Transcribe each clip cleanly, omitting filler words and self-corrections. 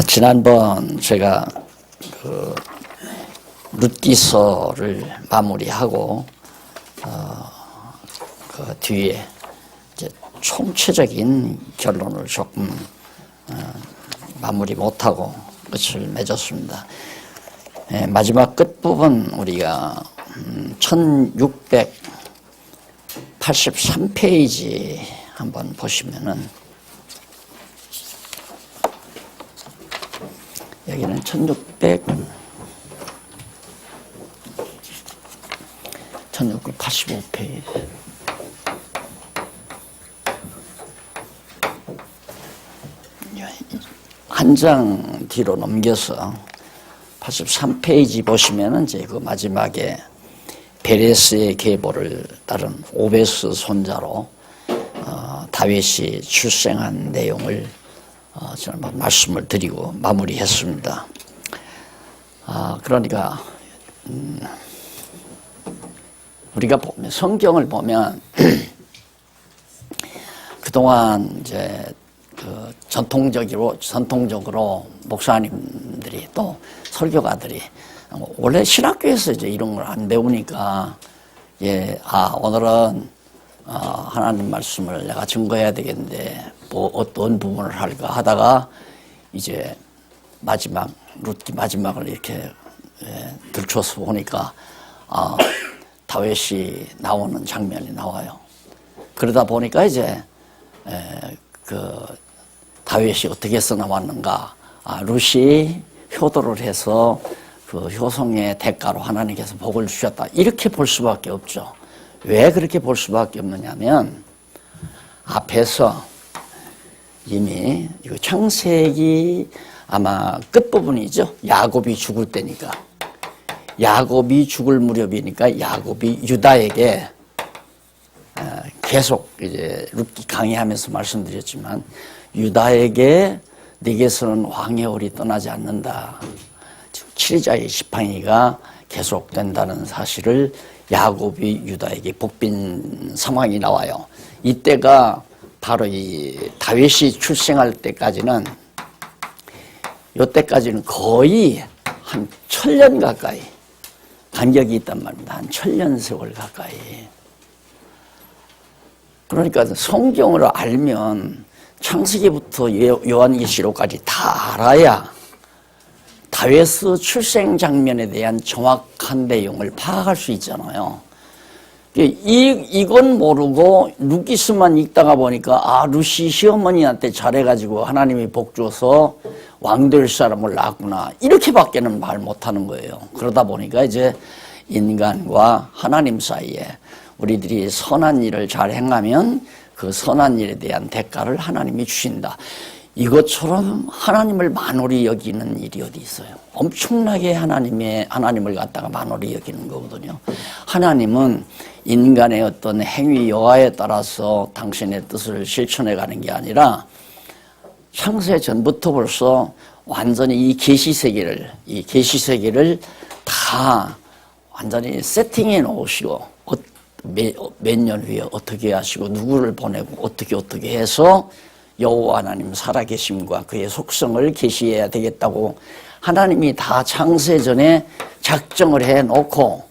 지난번 제가 그 룻기서를 마무리하고 그 뒤에 이제 총체적인 결론을 조금 마무리 못하고 끝을 맺었습니다. 마지막 끝부분 우리가 1683페이지 한번 보시면은 여기는 1685페이지. 한 장 뒤로 넘겨서 83페이지 보시면은 이제 그 마지막에 베레스의 계보를 따른 오베스 손자로 다윗이 출생한 내용을 저는 말씀을 드리고 마무리했습니다. 그러니까 우리가 보면 성경을 보면 그동안 이제 그 전통적으로 목사님들이 또 설교가들이 원래 신학교에서 이제 이런 걸 안 배우니까 오늘은 하나님 말씀을 내가 증거해야 되겠는데 뭐 어떤 부분을 할까 하다가 이제 룻기 마지막을 이렇게 들춰서 보니까 다윗이 나오는 장면이 나와요. 그러다 보니까 이제 그 다윗이 어떻게 해서 나왔는가? 룻이 효도를 해서 그 효성의 대가로 하나님께서 복을 주셨다. 이렇게 볼 수밖에 없죠. 왜 그렇게 볼 수밖에 없느냐면 앞에서 이미 이거 창세기 아마 끝부분이죠. 야곱이 죽을 때니까. 야곱이 죽을 무렵이니까 야곱이 유다에게 계속 이제 룻기 강의하면서 말씀드렸지만 유다에게 네게서는 왕의 올이 떠나지 않는다. 치리자의 지팡이가 계속된다는 사실을 야곱이 유다에게 복빈 상황이 나와요. 이때가 바로 이 다윗이 출생할 때까지는 이때까지는 거의 한 1000년 가까이 간격이 있단 말입니다. 한 1000년 세월 가까이. 그러니까 성경을 알면 창세기부터 요한계시록까지 다 알아야 다윗의 출생 장면에 대한 정확한 내용을 파악할 수 있잖아요. 이건 모르고 룻기서만 읽다가 보니까 룻이 시어머니한테 잘해가지고 하나님이 복 줘서 왕 될 사람을 낳았구나 이렇게밖에는 말 못하는 거예요. 그러다 보니까 이제 인간과 하나님 사이에 우리들이 선한 일을 잘 행하면 그 선한 일에 대한 대가를 하나님이 주신다. 이것처럼 하나님을 만홀히 여기는 일이 어디 있어요? 엄청나게 하나님을 갖다가 만홀히 여기는 거거든요. 하나님은 인간의 어떤 행위 여하에 따라서 당신의 뜻을 실천해 가는 게 아니라 창세 전부터 벌써 완전히 이 계시 세계를 다 완전히 세팅해 놓으시고 몇 년 후에 어떻게 하시고 누구를 보내고 어떻게 해서 여호와 하나님 살아계심과 그의 속성을 계시해야 되겠다고 하나님이 다 창세 전에 작정을 해놓고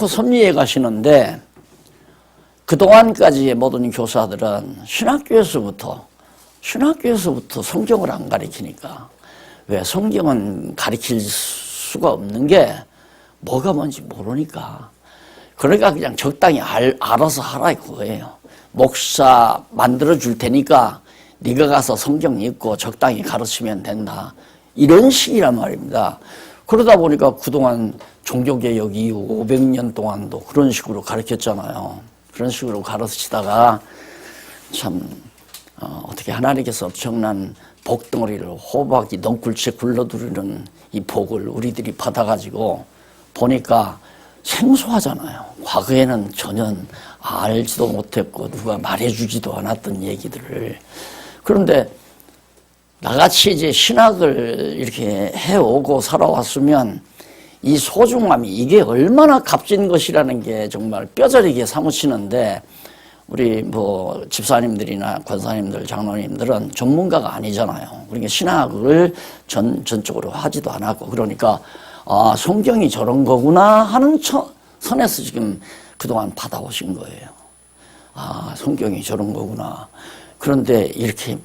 섭리해 가시는데 그동안까지의 모든 교사들은 신학교에서부터 성경을 안 가르치니까 왜 성경은 가르칠 수가 없는 게 뭐가 뭔지 모르니까 그러니까 그냥 적당히 알아서 하라 그거예요. 목사 만들어 줄 테니까 네가 가서 성경 읽고 적당히 가르치면 된다. 이런 식이란 말입니다. 그러다 보니까 그동안 종교개혁 이후 500년 동안도 그런 식으로 가르쳤잖아요. 그런 식으로 가르치다가 참 어떻게 하나님께서 엄청난 복덩어리를 호박이 넝굴째 굴러들이는 이 복을 우리들이 받아가지고 보니까 생소하잖아요. 과거에는 전혀 알지도 못했고 누가 말해주지도 않았던 얘기들을. 그런데 나같이 이제 신학을 이렇게 해오고 살아왔으면 이 소중함이 이게 얼마나 값진 것이라는 게 정말 뼈저리게 사무치는데 우리 뭐 집사님들이나 권사님들, 장로님들은 전문가가 아니잖아요. 그러니까 신학을 전적으로 하지도 않았고, 그러니까 아, 성경이 저런 거구나 하는 선에서 지금 그동안 받아오신 거예요. 아, 성경이 저런 거구나. 그런데 이렇게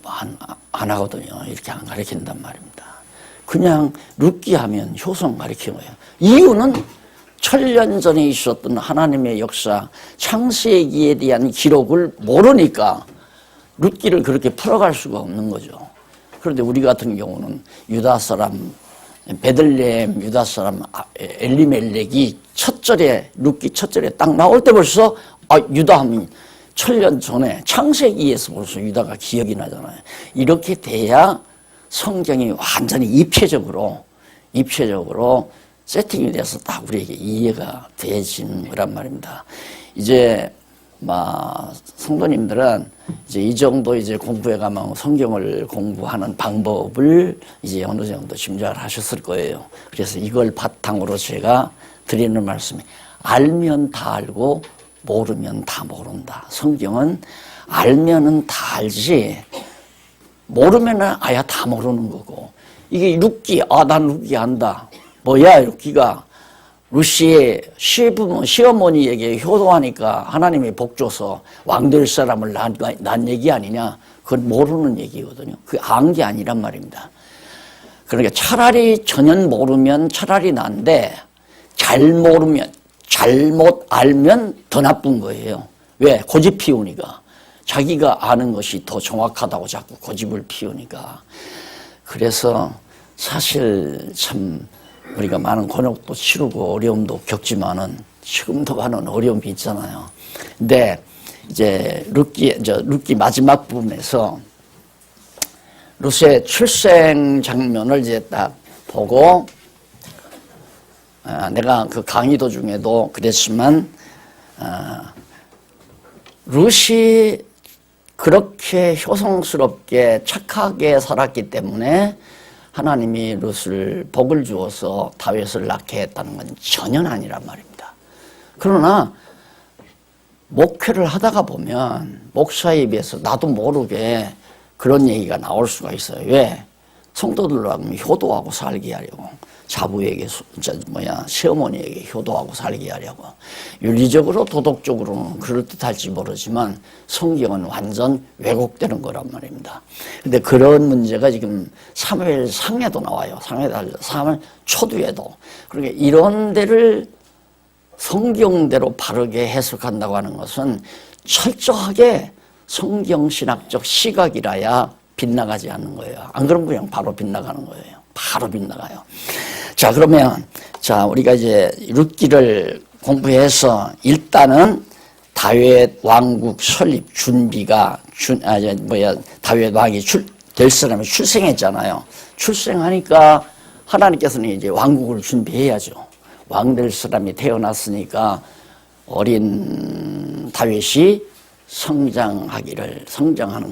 안 하거든요. 이렇게 안 가르친단 말입니다. 그냥 룻기 하면 효성 가르치는 거예요. 이유는 천년 전에 있었던 하나님의 역사, 창세기에 대한 기록을 모르니까 룻기를 그렇게 풀어갈 수가 없는 거죠. 그런데 우리 같은 경우는 유다 사람, 베들레헴 유다 사람 엘리멜렉이 첫 절에, 룻기 첫 절에 딱 나올 때 벌써 유다 하면 천년 전에 창세기에서 벌써 유다가 기억이 나잖아요. 이렇게 돼야 성경이 완전히 입체적으로 세팅이 돼서 딱 우리에게 이해가 되어지는 거란 말입니다. 이제 성도님들은 이제 이 정도 이제 공부해 가면 성경을 공부하는 방법을 이제 어느 정도 짐작을 하셨을 거예요. 그래서 이걸 바탕으로 제가 드리는 말씀이, 알면 다 알고 모르면 다 모른다. 성경은 알면은 다 알지 모르면은 아야 다 모르는 거고, 이게 룻기, 난 룻기 안다. 뭐야, 룻기가 루시의 시어머니에게 효도하니까 하나님이 복 줘서 왕 될 사람을 난 얘기 아니냐? 그건 모르는 얘기거든요. 그게 안 게 아니란 말입니다. 그러니까 차라리 전혀 모르면 차라리 난데, 잘못 알면 더 나쁜 거예요. 왜? 고집 피우니까. 자기가 아는 것이 더 정확하다고 자꾸 고집을 피우니까. 그래서 사실 참 우리가 많은 곤욕도 치르고 어려움도 겪지만은 지금도 많은 어려움이 있잖아요. 근데 이제 룻기 마지막 부분에서 룻의 출생 장면을 이제 딱 보고, 내가 그 강의 도중에도 그랬지만, 룻이 그렇게 효성스럽게 착하게 살았기 때문에 하나님이 룻을 복을 주어서 다윗을 낳게 했다는 건 전혀 아니란 말입니다. 그러나 목회를 하다가 보면 목사에 비해서 나도 모르게 그런 얘기가 나올 수가 있어요. 왜? 성도들로 하면 효도하고 살게 하려고, 자부에게 시어머니에게 효도하고 살게 하려고. 윤리적으로 도덕적으로는 그럴듯할지 모르지만 성경은 완전 왜곡되는 거란 말입니다. 근데 그런 문제가 지금 사무엘상에도 나와요. 사무엘 초두에도. 그러니까 이런 데를 성경대로 바르게 해석한다고 하는 것은 철저하게 성경신학적 시각이라야 빗나가지 않는 거예요. 안 그러면 그냥 바로 빗나가는 거예요. 바로 빗나가요. 자, 그러면, 우리가 이제 룻기를 공부해서 일단은 다윗 왕국 설립 준비가, 다윗 왕이 될 사람이 출생했잖아요. 출생하니까 하나님께서는 이제 왕국을 준비해야죠. 왕 될 사람이 태어났으니까 어린 다윗이 성장하는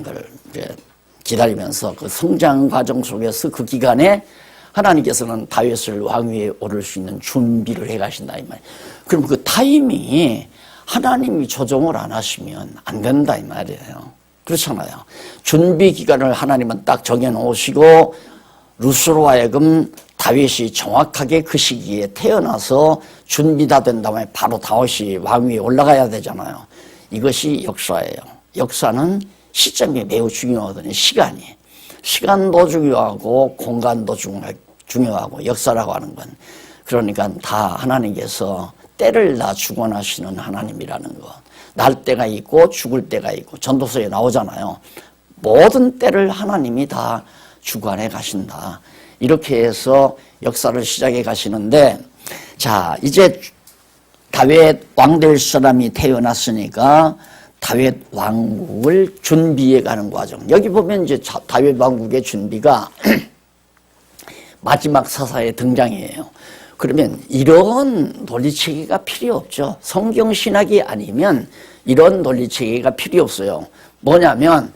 걸 기다리면서 그 성장 과정 속에서 그 기간에 하나님께서는 다윗을 왕위에 오를 수 있는 준비를 해 가신다 이 말이에요. 그럼 그 타이밍이 하나님이 조정을 안 하시면 안 된다 이 말이에요. 그렇잖아요. 준비 기간을 하나님은 딱 정해 놓으시고 룻으로 하여금 다윗이 정확하게 그 시기에 태어나서 준비 다 된 다음에 바로 다윗이 왕위에 올라가야 되잖아요. 이것이 역사예요. 역사는 시점이 매우 중요하거든요. 시간도 중요하고 공간도 중요하고 역사라고 하는 건, 그러니까 다 하나님께서 때를 다 주관하시는 하나님이라는 것. 날 때가 있고 죽을 때가 있고 전도서에 나오잖아요. 모든 때를 하나님이 다 주관해 가신다. 이렇게 해서 역사를 시작해 가시는데, 자, 이제 다윗 왕 될 사람이 태어났으니까 다윗 왕국을 준비해 가는 과정. 여기 보면 이제 다윗 왕국의 준비가 마지막 사사의 등장이에요. 그러면 이런 논리체계가 필요 없죠. 성경 신학이 아니면 이런 논리체계가 필요 없어요. 뭐냐면,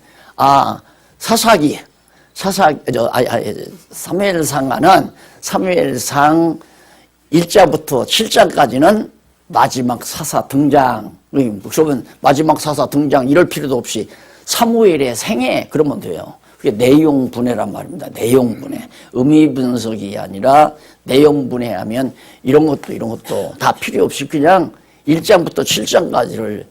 사무엘상가는 사무엘상 1자부터 7자까지는 마지막 사사 등장, 그러면 마지막 사사 등장 이럴 필요도 없이 사무엘의 생애 그러면 돼요. 그게 내용분해란 말입니다. 내용분해. 의미 분석이 아니라 내용분해하면 이런 것도 다 필요 없이 그냥 1장부터 7장까지를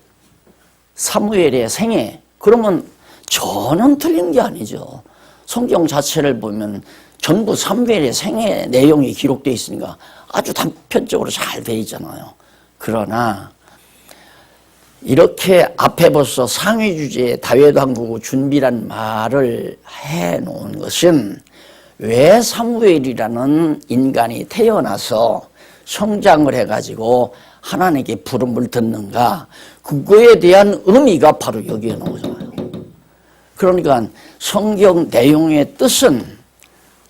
사무엘의 생애 그러면 전혀 틀린 게 아니죠. 성경 자체를 보면 전부 사무엘의 생애 내용이 기록되어 있으니까 아주 단편적으로 잘 되어 있잖아요. 그러나 이렇게 앞에 벌써 상위 주제에 다윗 왕국 준비란 말을 해놓은 것은 왜 사무엘이라는 인간이 태어나서 성장을 해가지고 하나님께 부름을 듣는가 그거에 대한 의미가 바로 여기에 나오잖아요. 그러니까 성경 내용의 뜻은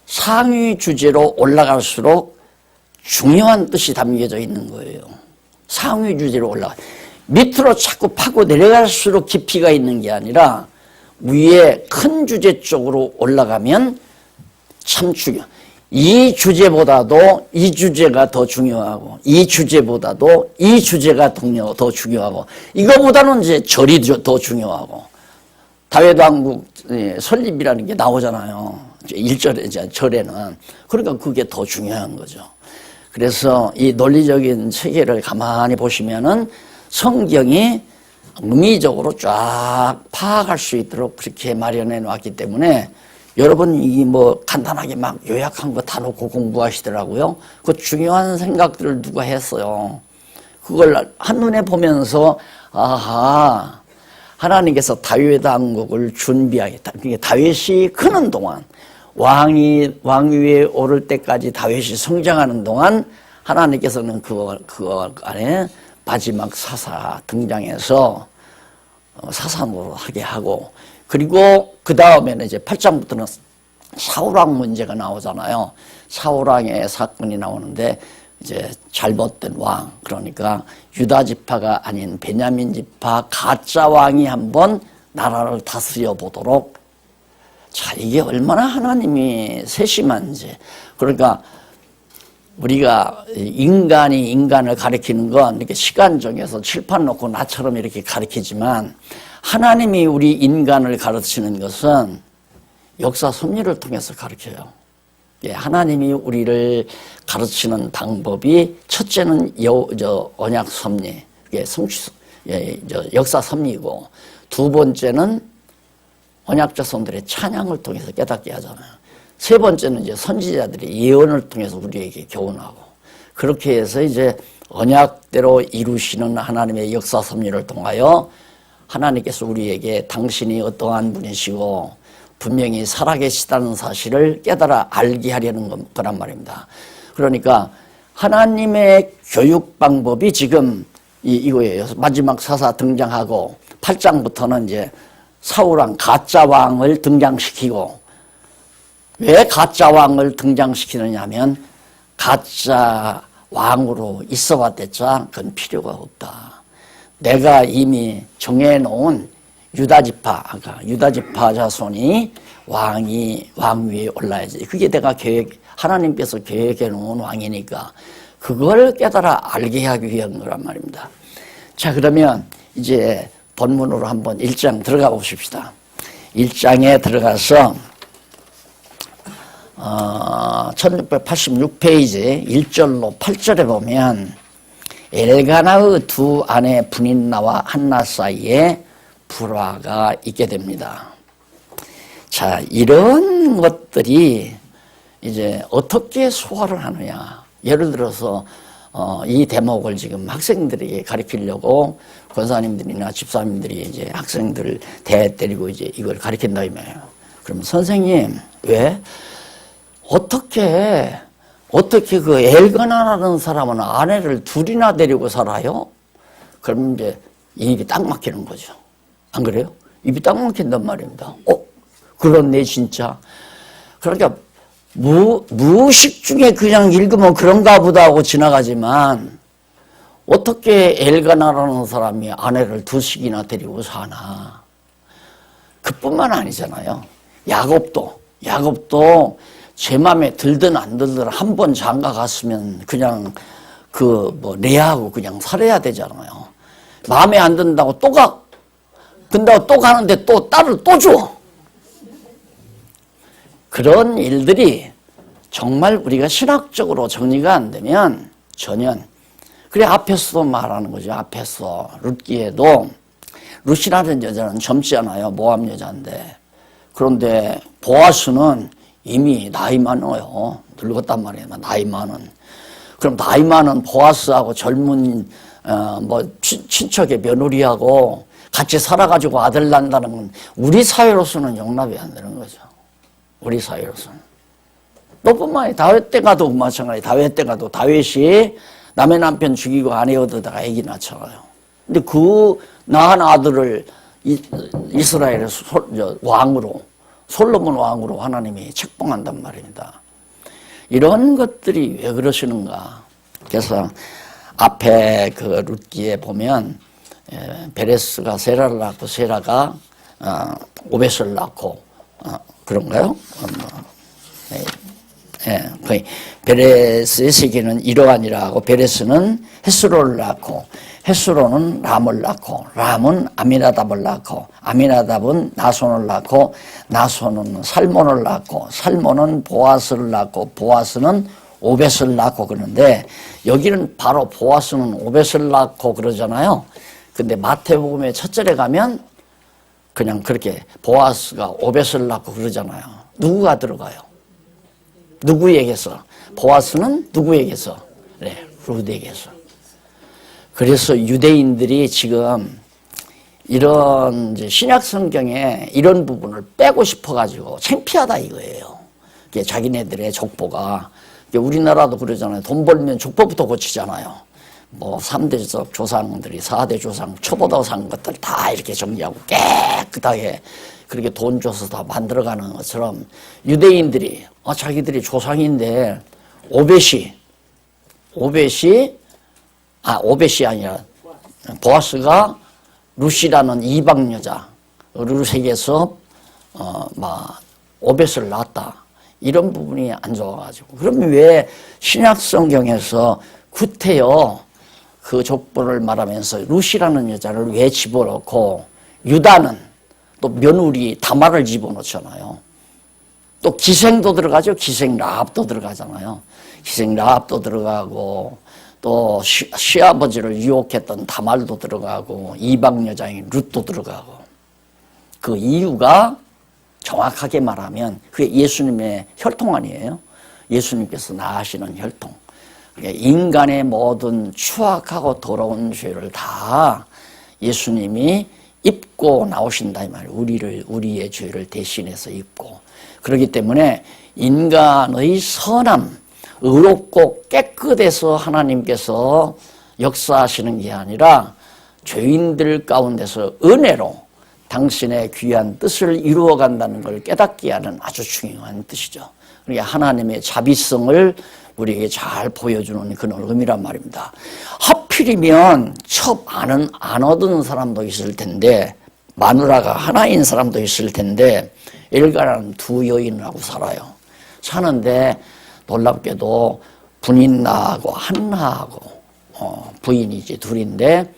상위 주제로 올라갈수록 중요한 뜻이 담겨져 있는 거예요. 상위 주제로 올라가 밑으로 자꾸 파고 내려갈수록 깊이가 있는 게 아니라 위에 큰 주제 쪽으로 올라가면 참 중요. 이 주제보다도 이 주제가 더 중요하고 이 주제보다도 이 주제가 더 중요하고 이거보다는 이제 절이 더 중요하고 다윗 왕국 설립이라는 게 나오잖아요. 1절에 절에는 그러니까 그게 더 중요한 거죠. 그래서 이 논리적인 체계를 가만히 보시면은 성경이 의미적으로 쫙 파악할 수 있도록 그렇게 마련해 놨기 때문에 여러분 이 뭐 간단하게 막 요약한 거 다 놓고 공부하시더라고요. 그 중요한 생각들을 누가 했어요. 그걸 한눈에 보면서 아하 하나님께서 다윗 왕국을 준비하겠다. 다윗이 크는 동안 왕위에 오를 때까지 다윗이 성장하는 동안 하나님께서는 그거 안에 마지막 사사 등장해서 사사노로 하게 하고 그리고 그 다음에는 이제 8장부터는 사울왕 문제가 나오잖아요. 사울왕의 사건이 나오는데 이제 잘못된 왕 그러니까 유다 지파가 아닌 베냐민 지파 가짜 왕이 한번 나라를 다스려 보도록 자 이게 얼마나 하나님이 세심한지 그러니까 우리가 인간이 인간을 가리키는 건 이렇게 시간 정해서 칠판 놓고 나처럼 이렇게 가리키지만 하나님이 우리 인간을 가르치는 것은 역사 섭리를 통해서 가르쳐요. 예, 하나님이 우리를 가르치는 방법이 첫째는 언약 섭리, 역사 섭리고 두 번째는 언약 자손들의 찬양을 통해서 깨닫게 하잖아요. 세 번째는 이제 선지자들의 예언을 통해서 우리에게 교훈하고 그렇게 해서 이제 언약대로 이루시는 하나님의 역사 섭리를 통하여 하나님께서 우리에게 당신이 어떠한 분이시고 분명히 살아계시다는 사실을 깨달아 알게 하려는 거란 말입니다. 그러니까 하나님의 교육 방법이 지금 이거예요. 마지막 사사 등장하고 8장부터는 이제 사울왕 가짜 왕을 등장시키고 왜 가짜 왕을 등장시키느냐 하면 가짜 왕으로 있어 왔댔자 그건 필요가 없다. 내가 이미 정해놓은 유다지파 자손이 왕위에 올라야지. 그게 내가 하나님께서 계획해놓은 왕이니까 그걸 깨달아 알게 하기 위한 거란 말입니다. 자 그러면 이제 본문으로 한번 1장 들어가 보십시다. 1장에 들어가서 1686페이지 1절로 8절에 보면 엘가나의 두 아내 브닌나와 한나 사이에 불화가 있게 됩니다. 자, 이런 것들이 이제 어떻게 소화를 하느냐. 예를 들어서 이 대목을 지금 학생들에게 가르치려고 권사님들이나 집사님들이 이제 학생들을 때리고 이제 이걸 가르친다 이 말이에요. 그럼 선생님 왜 어떻게 그 엘가나라는 사람은 아내를 둘이나 데리고 살아요? 그럼 이제 입이 딱 막히는 거죠. 안 그래요? 입이 딱 막힌단 말입니다. 그렇네 진짜. 그러니까 무의식 중에 그냥 읽으면 그런가 보다 하고 지나가지만 어떻게 엘가나라는 사람이 아내를 두씩이나 데리고 사나. 그뿐만 아니잖아요. 야곱도 제 맘에 들든 안 들든 한 번 장가 갔으면 그냥 레아하고 그냥 살아야 되잖아요. 마음에 안 든다고 또 가. 근다고 또 가는데 또 딸을 또 줘. 그런 일들이 정말 우리가 신학적으로 정리가 안 되면 전혀. 그래 앞에서도 말하는 거죠. 앞에서 룻기에도 룻이라는 여자는 젊지 않아요. 모함 여자인데. 그런데 보아스는 이미 나이 많아요. 늙었단 말이에요. 나이 많은. 그럼 나이 많은 보아스하고 젊은 친척의 며느리하고 같이 살아가지고 아들 낳는다는 건 우리 사회로서는 용납이 안 되는 거죠. 우리 사회로서는. 너뿐만 아니라 다윗 때 가도 마찬가지. 다윗 때 가도 다윗이 남의 남편 죽이고 아내 얻어다가 애기 낳잖아요. 근데 그 낳은 아들을 이스라엘의 왕으로, 솔로몬 왕으로 하나님이 책봉한단 말입니다. 이런 것들이 왜 그러시는가. 그래서 앞에 그 룻기에 보면 베레스가 세라를 낳고 세라가 오벳을 낳고 그런가요? 거의 베레스의 세계는 이러하니라 하고 베레스는 헤스로를 낳고 헤스로는 람을 낳고 람은 아미나답을 낳고 아미나답은 나손을 낳고 나손은 살몬을 낳고 살몬은 보아스를 낳고 보아스는 오벳을 낳고 그러는데 여기는 바로 보아스는 오벳을 낳고 그러잖아요. 근데 마태복음의 첫 절에 가면 그냥 그렇게 보아스가 오벳을 낳고 그러잖아요. 누구가 들어가요? 누구에게서? 보아스는 누구에게서? 네, 룻에게서. 그래서 유대인들이 지금 이런 신약 성경에 이런 부분을 빼고 싶어가지고 창피하다 이거예요. 자기네들의 족보가. 우리나라도 그러잖아요. 돈 벌면 족보부터 고치잖아요. 뭐 3대적 조상들이 4대 조상, 초보도상 것들 다 이렇게 정리하고 깨끗하게 그렇게 돈 줘서 다 만들어가는 것처럼 유대인들이 자기들이 조상인데 오벳이 아니라 보아스가 룻이라는 이방 여자 룻에게서 오벳을 낳았다. 이런 부분이 안 좋아가지고. 그러면 왜 신약 성경에서 구태여 그 족보를 말하면서 룻이라는 여자를 왜 집어넣고 유다는 또 며느리 다말을 집어넣잖아요. 또 기생도 들어가죠. 기생 라합도 들어가잖아요. 기생 라합도 들어가고 또 시아버지를 유혹했던 다말도 들어가고 이방 여자인 룻도 들어가고. 그 이유가 정확하게 말하면 그게 예수님의 혈통 아니에요. 예수님께서 낳으시는 혈통. 인간의 모든 추악하고 더러운 죄를 다 예수님이 입고 나오신다 이 말이에요. 우리의 죄를 대신해서 입고. 그렇기 때문에 인간의 선함, 의롭고 깨끗해서 하나님께서 역사하시는 게 아니라 죄인들 가운데서 은혜로 당신의 귀한 뜻을 이루어간다는 걸 깨닫게 하는 아주 중요한 뜻이죠. 그러니까 하나님의 자비성을 우리에게 잘 보여주는 그런 의미란 말입니다. 하필이면 첩 안 얻은 사람도 있을 텐데 마누라가 하나인 사람도 있을 텐데 엘가나는 두 여인하고 살아요. 사는데 놀랍게도 분인나하고 한나하고 부인이 이제 둘인데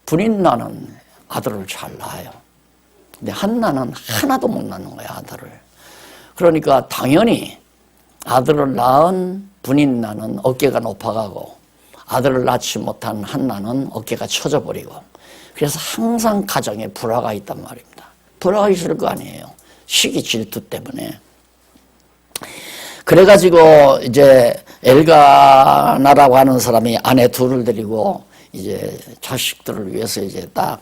분인나는 아들을 잘 낳아요. 근데 한나는 하나도 못 낳는 거야, 아들을. 그러니까 당연히 아들을 낳은 분인나는 어깨가 높아가고 아들을 낳지 못한 한나는 어깨가 처져버리고 그래서 항상 가정에 불화가 있단 말입니다. 불화가 있을 거 아니에요. 시기 질투 때문에. 그래가지고 이제 엘가나라고 하는 사람이 아내 둘을 데리고 이제 자식들을 위해서 이제 딱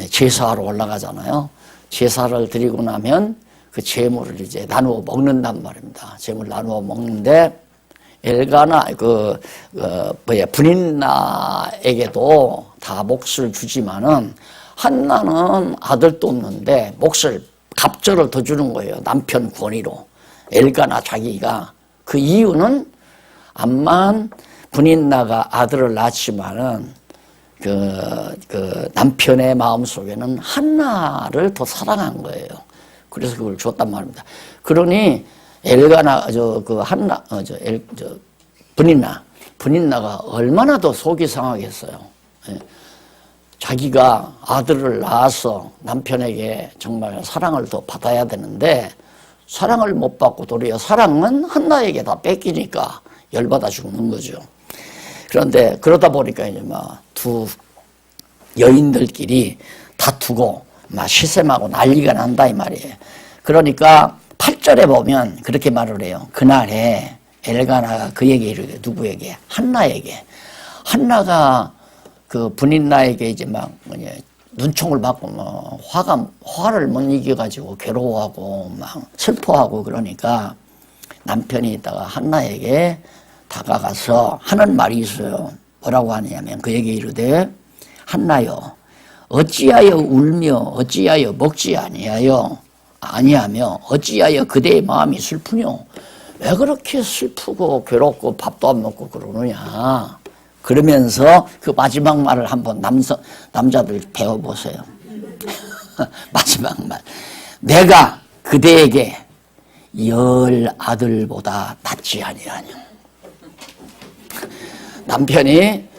제사하러 올라가잖아요. 제사를 드리고 나면 그 재물을 이제 나누어 먹는단 말입니다. 재물 나누어 먹는데 엘가나 분인나에게도 다 몫을 주지만은 한나는 아들도 없는데 몫을 갑절을 더 주는 거예요. 남편 권위로. 엘가나 자기가. 그 이유는 암만 분인나가 아들을 낳지만은 그 남편의 마음속에는 한나를 더 사랑한 거예요. 그래서 그걸 줬단 말입니다. 그러니 엘가나 분인나가 얼마나 더 속이 상하겠어요. 자기가 아들을 낳아서 남편에게 정말 사랑을 더 받아야 되는데 사랑을 못 받고 도리어 사랑은 한나에게 다 뺏기니까 열받아 죽는 거죠. 그런데 그러다 보니까 이제 막 두 여인들끼리 다투고 막 시샘하고 난리가 난다 이 말이에요. 그러니까 8절에 보면 그렇게 말을 해요. 그날에 엘가나가 그에게 이르되 누구에게? 한나에게. 한나가 그 분인나에게 이제 막 눈총을 받고 뭐 화를 못 이겨가지고 괴로워하고 막 슬퍼하고 그러니까 남편이 있다가 한나에게 다가가서 하는 말이 있어요. 뭐라고 하냐면 그에게 이르되 한나여 어찌하여 울며 어찌하여 먹지 아니하며 어찌하여 그대의 마음이 슬프뇨? 왜 그렇게 슬프고 괴롭고 밥도 안 먹고 그러느냐? 그러면서 그 마지막 말을 한번 남자들 배워보세요. 마지막 말. 내가 그대에게 10 아들보다 낫지 아니하뇨. 남편이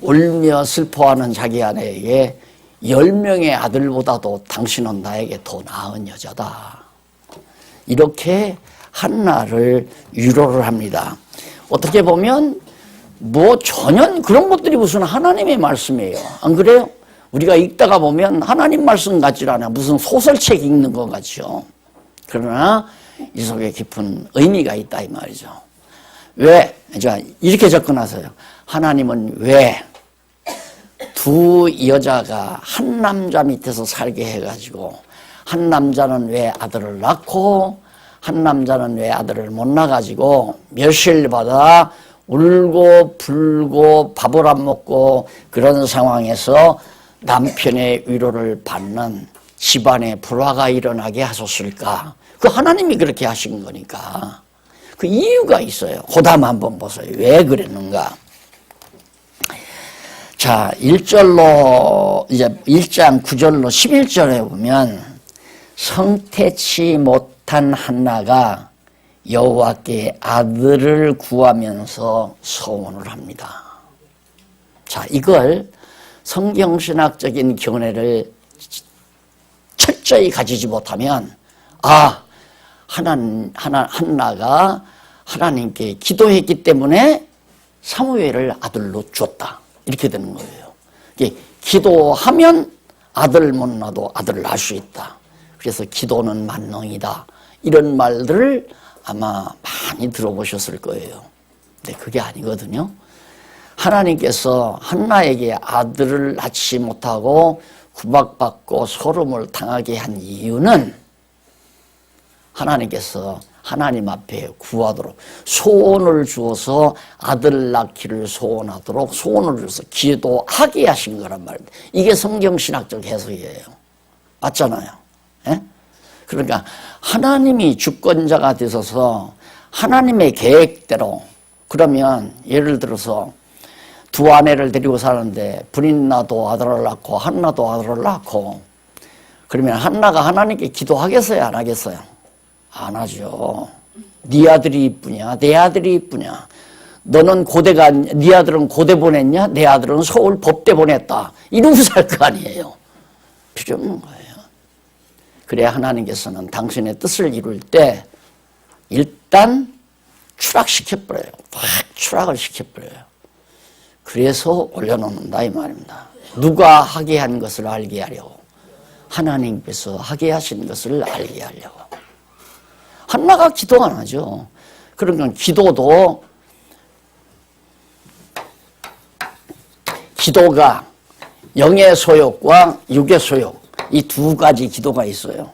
울며 슬퍼하는 자기 아내에게 10명의 아들보다도 당신은 나에게 더 나은 여자다. 이렇게 한나를 위로를 합니다. 어떻게 보면 뭐 전혀 그런 것들이 무슨 하나님의 말씀이에요. 안 그래요? 우리가 읽다가 보면 하나님 말씀 같지 않아. 무슨 소설책 읽는 것 같죠. 그러나 이 속에 깊은 의미가 있다 이 말이죠. 왜? 자, 이렇게 접근하세요. 하나님은 왜 두 여자가 한 남자 밑에서 살게 해가지고 한 남자는 왜 아들을 낳고 한 남자는 왜 아들을 못 낳아가지고 멸실받아 울고 불고 밥을 안 먹고 그런 상황에서 남편의 위로를 받는 집안에 불화가 일어나게 하셨을까? 그 하나님이 그렇게 하신 거니까 그 이유가 있어요. 고담 한번 보세요. 왜 그랬는가? 자, 1절로 이제 1장 9절로 11절에 보면 성태치 못한 한나가 여호와께 아들을 구하면서 소원을 합니다. 자, 이걸 성경신학적인 견해를 철저히 가지지 못하면 한나가 하나님께 기도했기 때문에 사무엘을 아들로 주었다. 이렇게 되는 거예요. 기도하면 아들 못 낳아도 아들을 낳을 수 있다. 그래서 기도는 만능이다. 이런 말들을 아마 많이 들어보셨을 거예요. 근데 그게 아니거든요. 하나님께서 한나에게 아들을 낳지 못하고 구박받고 소름을 당하게 한 이유는 하나님께서 하나님 앞에 구하도록 소원을 주어서 아들 낳기를 소원하도록 소원을 주어서 기도하게 하신 거란 말입니다. 이게 성경신학적 해석이에요. 맞잖아요. 예? 그러니까 하나님이 주권자가 되셔서 하나님의 계획대로 그러면 예를 들어서 두 아내를 데리고 사는데 분인나도 아들을 낳고 한나도 아들을 낳고 그러면 한나가 하나님께 기도하겠어요? 안 하겠어요? 안 하죠. 네 아들이 이쁘냐? 내 아들이 이쁘냐? 너는 고대가 네 아들은 고대 보냈냐? 내 아들은 서울 법대 보냈다. 이러고 살 거 아니에요. 필요 없는 거예요. 그래야 하나님께서는 당신의 뜻을 이룰 때 일단 추락시켜버려요. 확 추락을 시켜버려요. 그래서 올려놓는다 이 말입니다. 누가 하게 한 것을 알게 하려고. 하나님께서 하게 하신 것을 알게 하려고. 한나가 기도 안 하죠. 그러니까 기도가 영의 소욕과 육의 소욕 이 두 가지 기도가 있어요.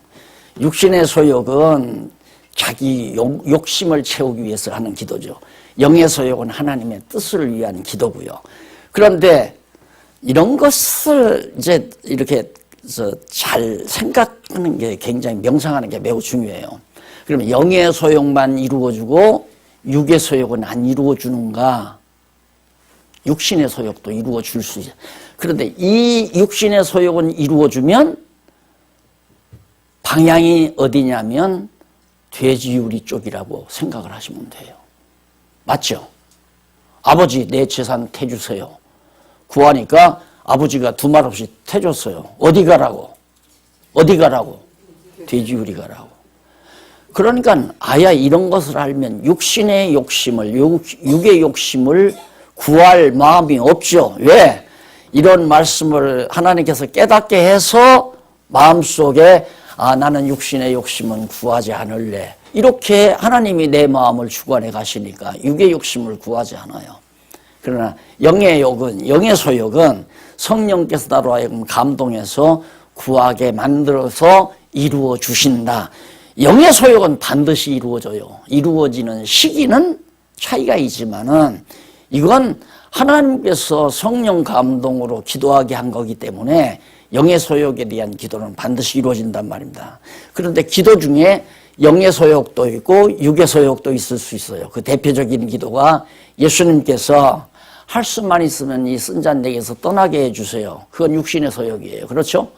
육신의 소욕은 자기 욕심을 채우기 위해서 하는 기도죠. 영의 소욕은 하나님의 뜻을 위한 기도고요. 그런데 이런 것을 이제 이렇게 잘 생각하는 게 굉장히 명상하는 게 매우 중요해요. 그러면 영의 소욕만 이루어주고 육의 소욕은 안 이루어주는가? 육신의 소욕도 이루어줄 수 있어요. 그런데 이 육신의 소욕은 이루어주면 방향이 어디냐면 돼지우리 쪽이라고 생각을 하시면 돼요. 맞죠? 아버지 내 재산 태주세요. 구하니까 아버지가 두 말 없이 태줬어요. 어디 가라고? 어디 가라고? 돼지우리 가라고. 그러니까 아야 이런 것을 알면 육신의 욕심을, 육의 욕심을 구할 마음이 없죠. 왜? 이런 말씀을 하나님께서 깨닫게 해서 마음속에 나는 육신의 욕심은 구하지 않을래. 이렇게 하나님이 내 마음을 주관해 가시니까 육의 욕심을 구하지 않아요. 그러나 영의 욕은, 영의 소욕은 성령께서 나로 하여금 감동해서 구하게 만들어서 이루어 주신다. 영의 소욕은 반드시 이루어져요. 이루어지는 시기는 차이가 있지만은 이건 하나님께서 성령 감동으로 기도하게 한 거기 때문에 영의 소욕에 대한 기도는 반드시 이루어진단 말입니다. 그런데 기도 중에 영의 소욕도 있고 육의 소욕도 있을 수 있어요. 그 대표적인 기도가 예수님께서 할 수만 있으면 이 쓴 잔 내게서 떠나게 해주세요. 그건 육신의 소욕이에요. 그렇죠?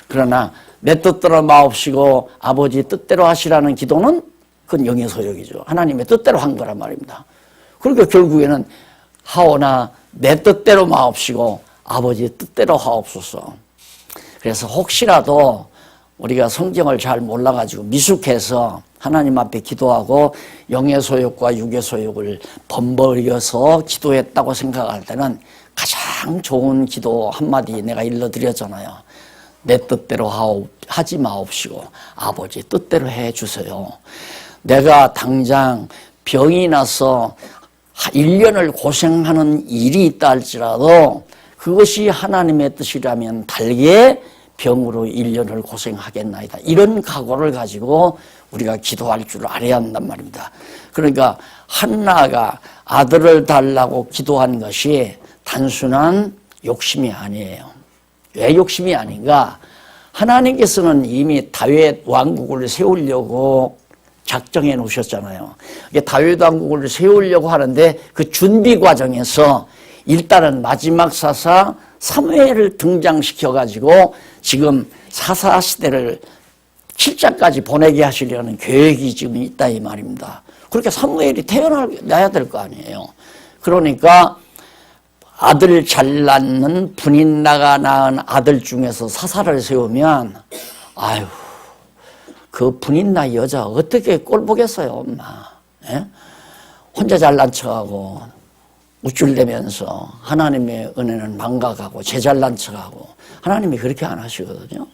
그러나 내 뜻대로 마옵시고 아버지 뜻대로 하시라는 기도는 그건 영의 소욕이죠. 하나님의 뜻대로 한 거란 말입니다. 그러니까 결국에는 하오나 내 뜻대로 마옵시고 아버지 뜻대로 하옵소서. 그래서 혹시라도 우리가 성경을 잘 몰라가지고 미숙해서 하나님 앞에 기도하고 영의 소욕과 육의 소욕을 번번이어서 기도했다고 생각할 때는 가장 좋은 기도 한마디 내가 일러드렸잖아요. 내 뜻대로 하지 마옵시고 아버지 뜻대로 해주세요. 내가 당장 병이 나서 1년을 고생하는 일이 있다 할지라도 그것이 하나님의 뜻이라면 달게 병으로 1년을 고생하겠나이다. 이런 각오를 가지고 우리가 기도할 줄 알아야 한단 말입니다. 그러니까 한나가 아들을 달라고 기도한 것이 단순한 욕심이 아니에요. 왜 욕심이 아닌가? 하나님께서는 이미 다윗 왕국을 세우려고 작정해 놓으셨잖아요. 다윗 왕국을 세우려고 하는데 그 준비 과정에서 일단은 마지막 사사 사무엘을 등장시켜가지고 지금 사사 시대를 7장까지 보내게 하시려는 계획이 지금 있다 이 말입니다. 그렇게 사무엘이 태어나야 될 거 아니에요. 그러니까 아들 잘 낳는 분인나가 낳은 아들 중에서 사사를 세우면 아유 그 분인나 여자 어떻게 꼴 보겠어요 엄마. 예? 혼자 잘난 척하고 우쭐대면서 하나님의 은혜는 망각하고 제 잘난 척하고 하나님이 그렇게 안 하시거든요.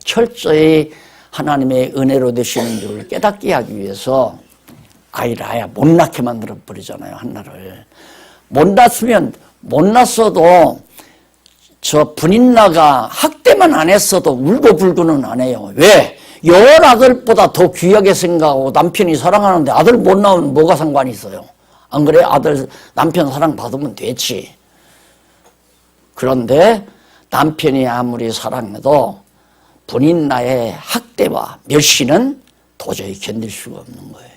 철저히 하나님의 은혜로 되시는 줄을 깨닫게 하기 위해서 아이를 아예 못 낳게 만들어 버리잖아요. 한나를. 못 낳았어도 저 분인나가 학대만 안 했어도 울고불고는 안 해요. 왜? 열 아들보다 더 귀하게 생각하고 남편이 사랑하는데 아들 못 낳으면 뭐가 상관이 있어요? 안 그래? 남편 사랑 받으면 되지. 그런데 남편이 아무리 사랑해도 분인나의 학대와 멸시는 도저히 견딜 수가 없는 거예요.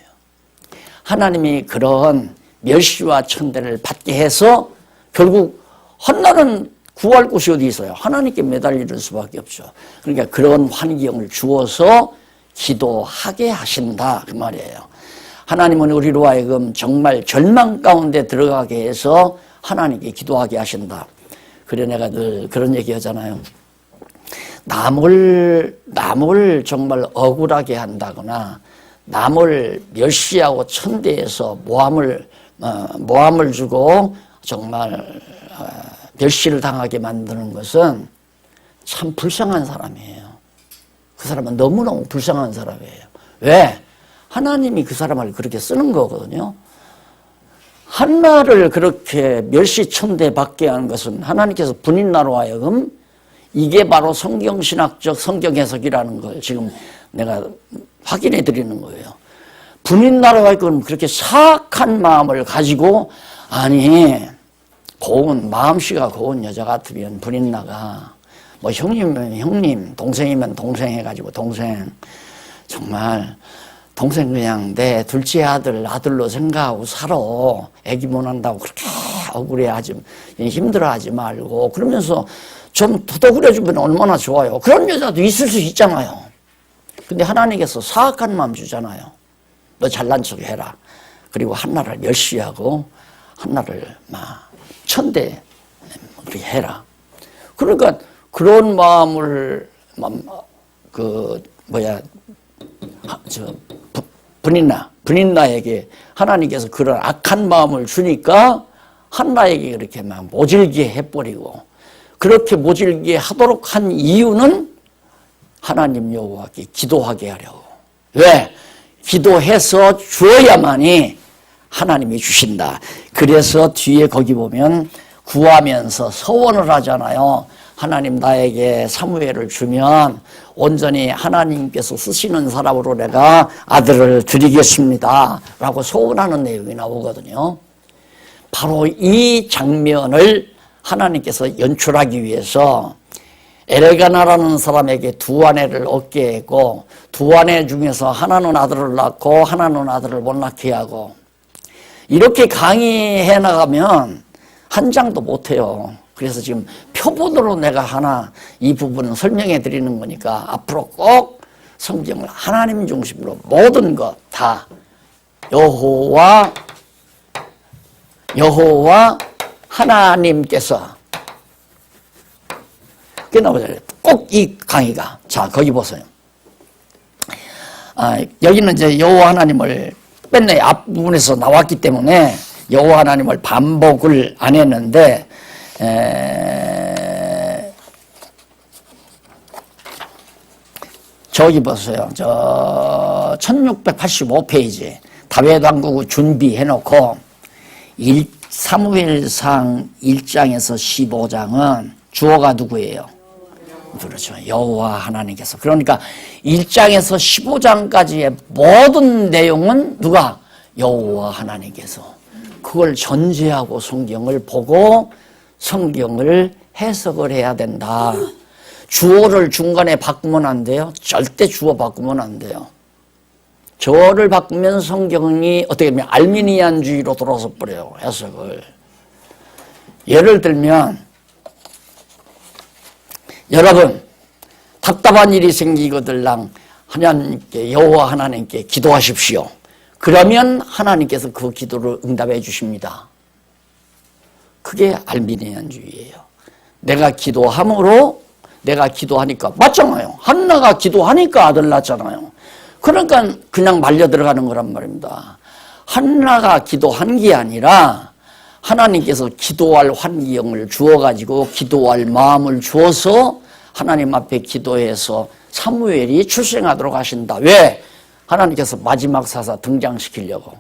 하나님이 그런 멸시와 천대를 받게 해서 결국 한나는 구할 곳이 어디 있어요? 하나님께 매달리는 수밖에 없죠. 그러니까 그런 환경을 주어서 기도하게 하신다 그 말이에요. 하나님은 우리로 하여금 정말 절망 가운데 들어가게 해서 하나님께 기도하게 하신다. 그래 내가 늘 그런 얘기 하잖아요. 남을 정말 억울하게 한다거나 남을 멸시하고 천대해서 모함을 주고 정말 멸시를 당하게 만드는 것은 참 불쌍한 사람이에요. 그 사람은 너무너무 불쌍한 사람이에요. 왜? 하나님이 그 사람을 그렇게 쓰는 거거든요. 한나를 그렇게 멸시천대 받게 하는 것은 하나님께서 분인나로 하여금 이게 바로 성경신학적 성경 해석이라는 걸 지금 내가 확인해 드리는 거예요. 분인나로 하여금 그렇게 사악한 마음을 가지고 아니 마음씨가 고운 여자 같으면 분인나가 뭐 형님이면 형님 동생이면 동생 해가지고 동생 정말 동생 그냥 내 둘째 아들로 생각하고 살아. 애기 못 난다고 그렇게 억울해하지 힘들어하지 말고 그러면서 좀 도덕을해주면 얼마나 좋아요. 그런 여자도 있을 수 있잖아요. 근데 하나님께서 사악한 마음 주잖아요. 너 잘난 척 해라. 그리고 한나를 멸시하고 한나를 막 천대 그렇게 해라. 그러니까 그런 마음을 분인나에게 하나님께서 그런 악한 마음을 주니까 한나에게 그렇게 막 모질게 해버리고, 그렇게 모질게 하도록 한 이유는 하나님 여호와께 기도하게 하려고. 왜? 기도해서 주어야만이 하나님이 주신다. 그래서 뒤에 거기 보면 구하면서 서원을 하잖아요. 하나님 나에게 사무엘을 주면 온전히 하나님께서 쓰시는 사람으로 내가 아들을 드리겠습니다 라고 소원하는 내용이 나오거든요. 바로 이 장면을 하나님께서 연출하기 위해서 엘가나라는 사람에게 두 아내를 얻게 했고, 두 아내 중에서 하나는 아들을 낳고 하나는 아들을 못 낳게 하고, 이렇게 강의해 나가면 한 장도 못해요. 그래서 지금 표본으로 내가 하나 이 부분은 설명해 드리는 거니까 앞으로 꼭 성경을 하나님 중심으로 모든 것 다 여호와 하나님께서 꼭 이 강의가, 자 거기 보세요. 여기는 이제 여호와 하나님을 맨날 앞부분에서 나왔기 때문에 여호와 하나님을 반복을 안 했는데, 저기 보세요. 저 1685페이지 다윗 왕국을 준비해놓고 사무엘상 1장에서 15장은 주어가 누구예요? 그렇죠. 여호와 하나님께서. 그러니까 1장에서 15장까지의 모든 내용은 누가? 여호와 하나님께서. 그걸 전제하고 성경을 보고 성경을 해석을 해야 된다. 주어를 중간에 바꾸면 안 돼요. 절대 주어 바꾸면 안 돼요. 저를 바꾸면 성경이 어떻게 보면 알미니안주의로 돌아서 버려요. 해석을. 예를 들면 여러분 답답한 일이 생기거들랑 하나님께, 여호와 하나님께 기도하십시오. 그러면 하나님께서 그 기도를 응답해 주십니다. 그게 알미니안주의예요. 내가 기도하니까 맞잖아요. 한나가 기도하니까 아들 낳잖아요. 그러니까 그냥 말려 들어가는 거란 말입니다. 한나가 기도한 게 아니라 하나님께서 기도할 환경을 주어가지고 기도할 마음을 주어서 하나님 앞에 기도해서 사무엘이 출생하도록 하신다. 왜? 하나님께서 마지막 사사 등장시키려고.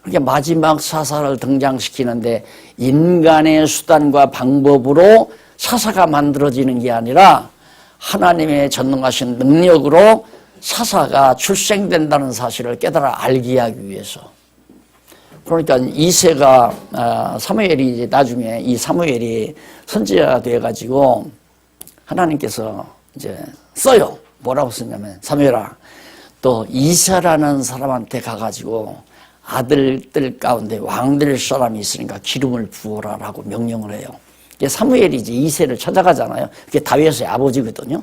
그렇게 마지막 사사를 등장시키는데 인간의 수단과 방법으로 사사가 만들어지는 게 아니라 하나님의 전능하신 능력으로 사사가 출생된다는 사실을 깨달아 알게 하기 위해서. 그러니까 이새가 사무엘이 이제 나중에 이 사무엘이 선지자가 돼가지고 하나님께서 이제 써요. 뭐라고 쓰냐면 사무엘아, 또 이새라는 사람한테 가가지고 아들들 가운데 왕될 사람이 있으니까 기름을 부어라라고 명령을 해요. 사무엘이 이제 이새를 찾아가잖아요. 그게 다윗의 아버지거든요.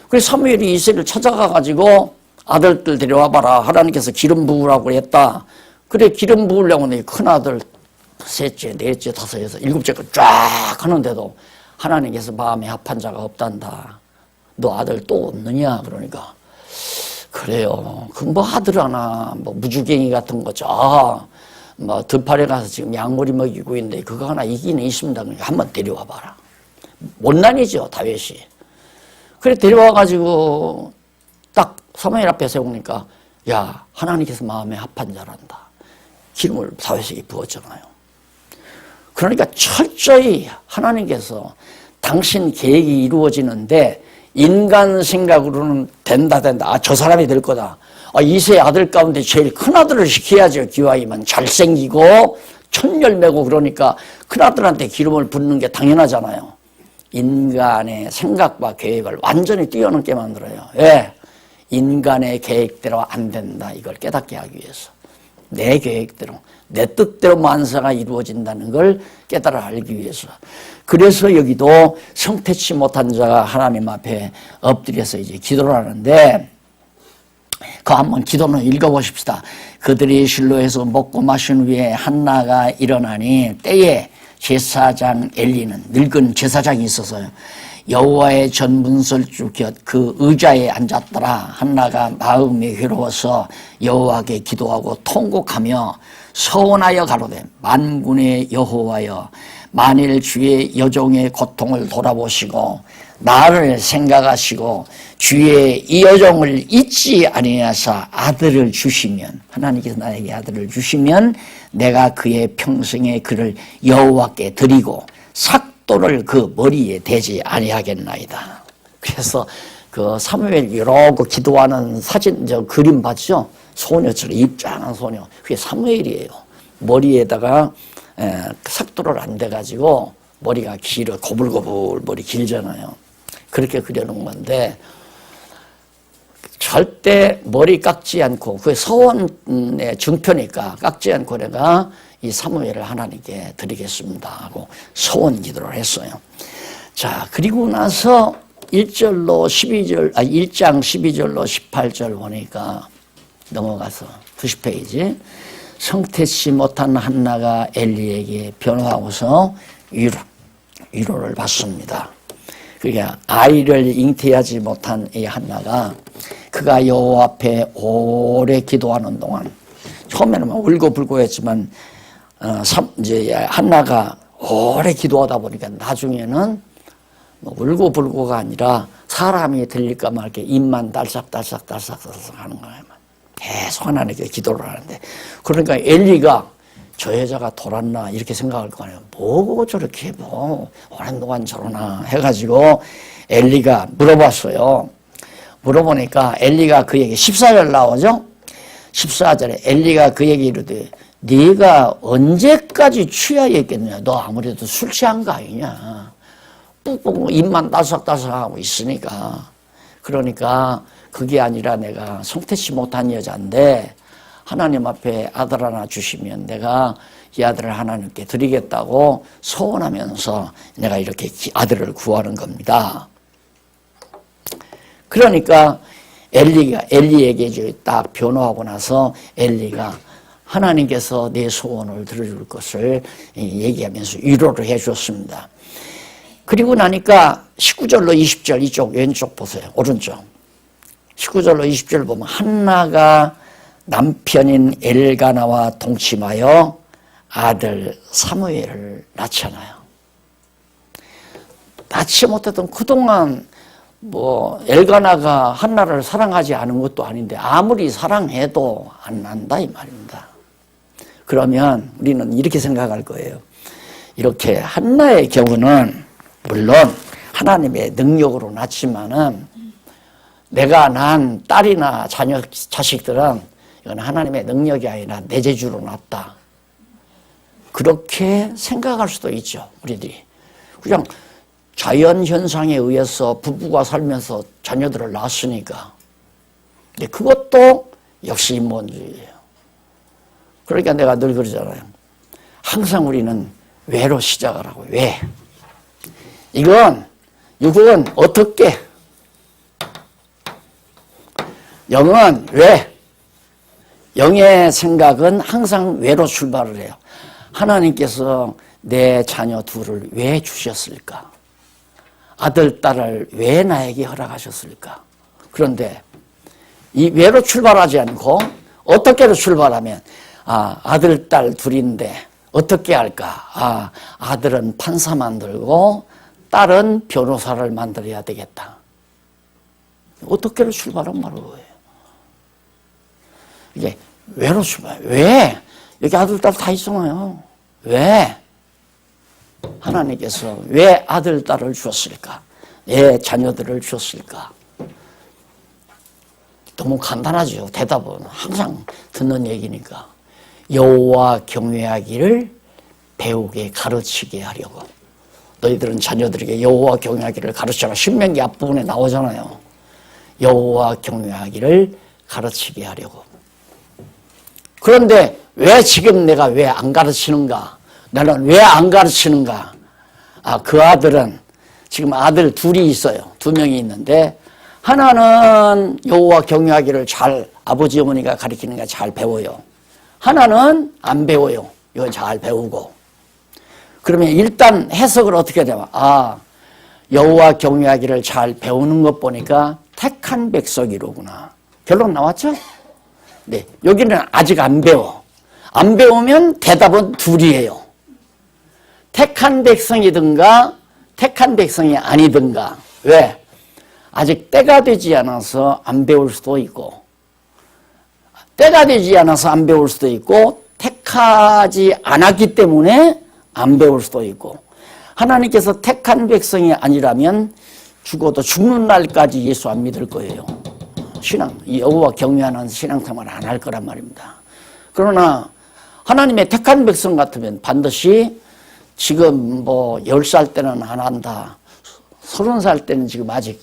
그래서 사무엘이 이새를 찾아가가지고 아들들 데려와봐라. 하나님께서 기름 부으라고 했다. 그래, 기름 부으려고 하는데 큰아들 셋째, 넷째, 다섯에서 일곱째가 쫙 하는데도 하나님께서 마음에 합한 자가 없단다. 너 아들 또 없느냐? 그러니까 그래요. 그 뭐 아들 하나 뭐 무주갱이 같은 거죠. 뭐 들판에 가서 지금 양머리 먹이고 있는데 그거 하나 있기는 있습니다. 그러니까 한번 데려와 봐라. 못난이죠, 다윗이. 그래 데려와가지고 딱 사무엘 앞에 세우니까 야, 하나님께서 마음에 합한 자란다. 기름을 다윗에게 부었잖아요. 그러니까 철저히 하나님께서 당신 계획이 이루어지는데 인간 생각으로는 된다. 저 사람이 될 거다. 이세 아들 가운데 제일 큰 아들을 시켜야죠. 기왕이면 잘생기고 천열매고 그러니까 큰 아들한테 기름을 붓는 게 당연하잖아요. 인간의 생각과 계획을 완전히 뛰어넘게 만들어요. 왜? 인간의 계획대로 안 된다. 이걸 깨닫게 하기 위해서. 내 계획대로, 내 뜻대로 만사가 이루어진다는 걸 깨달아 알기 위해서. 그래서 여기도 성태치 못한 자가 하나님 앞에 엎드려서 이제 기도를 하는데, 그 한번 기도는 읽어보십시다. 그들이 실로에서 먹고 마신 후에 한나가 일어나니 때에 제사장 엘리는 늙은 제사장이 있어서요. 여호와의 전문설주 곁 그 의자에 앉았더라. 한나가 마음이 괴로워서 여호와께 기도하고 통곡하며 서원하여 가로되 만군의 여호와여 만일 주의 여종의 고통을 돌아보시고 나를 생각하시고 주의 이 여종을 잊지 아니하사 아들을 주시면 하나님께서 나에게 아들을 주시면 내가 그의 평생에 그를 여호와께 드리고 삭도를 그 머리에 대지 아니하겠나이다. 그래서 그 사무엘 이러고 기도하는 사진 그림 봤죠? 소녀처럼 입장한 소녀. 그게 사무엘이에요. 머리에다가 삭도를 안 대가지고 머리가 길어 고불고불 머리 길잖아요. 그렇게 그려놓은 건데 절대 머리 깎지 않고 그 서원의 증표니까 깎지 않고 내가 이 사무엘을 하나님께 드리겠습니다 하고 서원 기도를 했어요. 자, 그리고 나서 1장 12절로 18절 보니까 넘어가서 90페이지 성태치 못한 한나가 엘리에게 변호하고서 위로를 받습니다. 그러니까 아이를 잉태하지 못한 이 한나가 그가 여호와 앞에 오래 기도하는 동안 처음에는 울고불고 했지만 이제 한나가 오래 기도하다 보니까 나중에는 울고불고가 아니라 사람이 들릴까 말까 입만 딸싹딸싹 하는 거예요. 계속 하나님께 기도를 하는데 그러니까 엘리가 저 여자가 돌았나 이렇게 생각할 거 아니에요. 뭐 저렇게 오랜 동안 저러나 해가지고 엘리가 물어봤어요. 물어보니까 엘리가 그에게 14절 나오죠. 14절에 엘리가 그에게 이르되 네가 언제까지 취하여 있겠느냐. 너 아무래도 술 취한 거 아니냐. 뿍뿍 입만 따삭따삭하고 있으니까. 그러니까 그게 아니라 내가 성태치 못한 여자인데 하나님 앞에 아들 하나 주시면 내가 이 아들을 하나님께 드리겠다고 소원하면서 내가 이렇게 아들을 구하는 겁니다. 그러니까 엘리에게 딱 변호하고 나서 엘리가 하나님께서 내 소원을 들어줄 것을 얘기하면서 위로를 해줬습니다. 그리고 나니까 19절로 20절 이쪽 왼쪽 보세요. 오른쪽. 19절로 20절 보면 한나가 남편인 엘가나와 동침하여 아들 사무엘을 낳잖아요. 낳지 못했던 그동안 엘가나가 한나를 사랑하지 않은 것도 아닌데 아무리 사랑해도 안 난다 이 말입니다. 그러면 우리는 이렇게 생각할 거예요. 이렇게 한나의 경우는 물론 하나님의 능력으로 낳지만은 내가 낳은 딸이나 자식들은 이건 하나님의 능력이 아니라 내 재주로 낳았다. 그렇게 생각할 수도 있죠. 우리들이. 그냥 자연현상에 의해서 부부가 살면서 자녀들을 낳았으니까. 근데 그것도 역시 인본주의예요. 그러니까 내가 늘 그러잖아요. 항상 우리는 왜로 시작을 하고 왜. 이건 어떻게. 영은 왜. 영의 생각은 항상 왜로 출발을 해요. 하나님께서 내 자녀 둘을 왜 주셨을까? 아들, 딸을 왜 나에게 허락하셨을까? 그런데 이 왜로 출발하지 않고 어떻게로 출발하면 아들, 딸 둘인데 어떻게 할까? 아들은 판사 만들고 딸은 변호사를 만들어야 되겠다. 어떻게로 출발하면 바로 그거예요. 이게 왜로 출발? 왜? 여기 아들, 딸 다 있잖아요. 왜? 하나님께서 왜 아들, 딸을 주었을까? 왜 자녀들을 주었을까? 너무 간단하죠. 대답은 항상 듣는 얘기니까. 여호와 경외하기를 배우게 가르치게 하려고. 너희들은 자녀들에게 여호와 경외하기를 가르쳐라. 신명기 앞부분에 나오잖아요. 여호와 경외하기를 가르치게 하려고. 그런데 왜 지금 내가 왜 안 가르치는가? 나는 왜 안 가르치는가? 그 아들은 지금 아들 둘이 있어요. 2명이 있는데 하나는 여호와 경외하기를 잘 아버지 어머니가 가르치는 게 잘 배워요. 하나는 안 배워요. 이건 잘 배우고. 그러면 일단 해석을 어떻게 되면 여호와 경외하기를 잘 배우는 것 보니까 택한 백성이로구나. 결론 나왔죠? 네, 여기는 아직 안 배워. 안 배우면 대답은 둘이에요. 택한 백성이든가 택한 백성이 아니든가. 왜? 아직 때가 되지 않아서 안 배울 수도 있고, 때가 되지 않아서 안 배울 수도 있고, 택하지 않았기 때문에 안 배울 수도 있고, 하나님께서 택한 백성이 아니라면 죽어도 죽는 날까지 예수 안 믿을 거예요. 여호와 경외하는 신앙생활 안 할 거란 말입니다. 그러나 하나님의 택한 백성 같으면 반드시 지금 10살 때는 안 한다. 30살 때는 지금 아직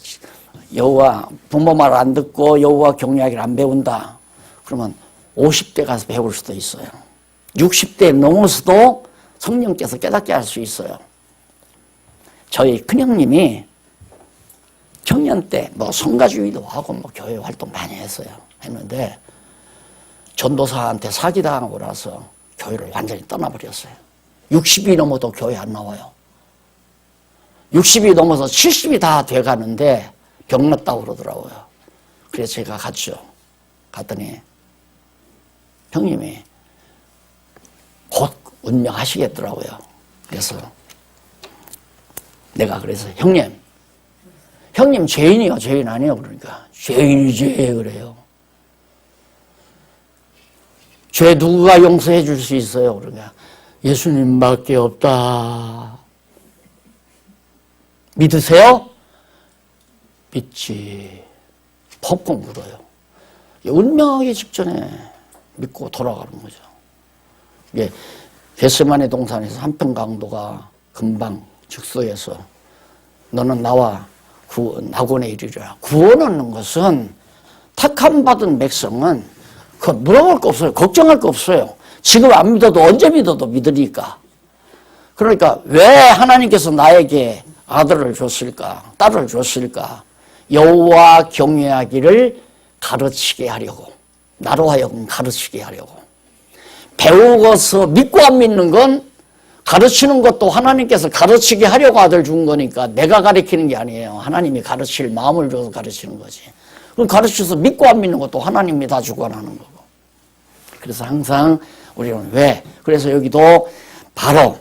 여호와 부모 말 안 듣고 여호와 경외하기를 안 배운다. 그러면 50대 가서 배울 수도 있어요. 60대 넘어서도 성령께서 깨닫게 할 수 있어요. 저희 큰형님이 청년 때 성가주의도 하고 교회 활동 많이 했는데 전도사한테 사기당하고 나서 교회를 완전히 떠나버렸어요. 60이 넘어도 교회 안 나와요. 60이 넘어서 70이 다 돼가는데 병 났다고 그러더라고요. 그래서 제가 갔죠. 갔더니 형님이 곧 운명하시겠더라고요. 그래서 내가 그래서 형님 죄인이요 죄인 아니에요. 그러니까 죄인이지 그래요. 죄 누구가 용서해 줄 수 있어요? 그러니까 예수님밖에 없다. 믿으세요? 믿지. 퍽퍽 물어요. 운명하기 직전에 믿고 돌아가는 거죠. 예, 겟세마네 동산에서 한편 강도가 금방 즉석에서 너는 나와 낙원에 이르리라. 구원 얻는 것은 택함 받은 백성은 물어볼 거 없어요. 걱정할 거 없어요. 지금 안 믿어도 언제 믿어도 믿으니까. 그러니까 왜 하나님께서 나에게 아들을 줬을까? 딸을 줬을까? 여호와 경외하기를 가르치게 하려고. 나로 하여금 가르치게 하려고. 배우고서 믿고 안 믿는 건 가르치는 것도 하나님께서 가르치게 하려고 아들 준 거니까 내가 가르치는 게 아니에요. 하나님이 가르칠 마음을 줘서 가르치는 거지. 그럼 가르쳐서 믿고 안 믿는 것도 하나님이 다 주관하는 거고. 그래서 항상 우리는 왜? 그래서 여기도 바로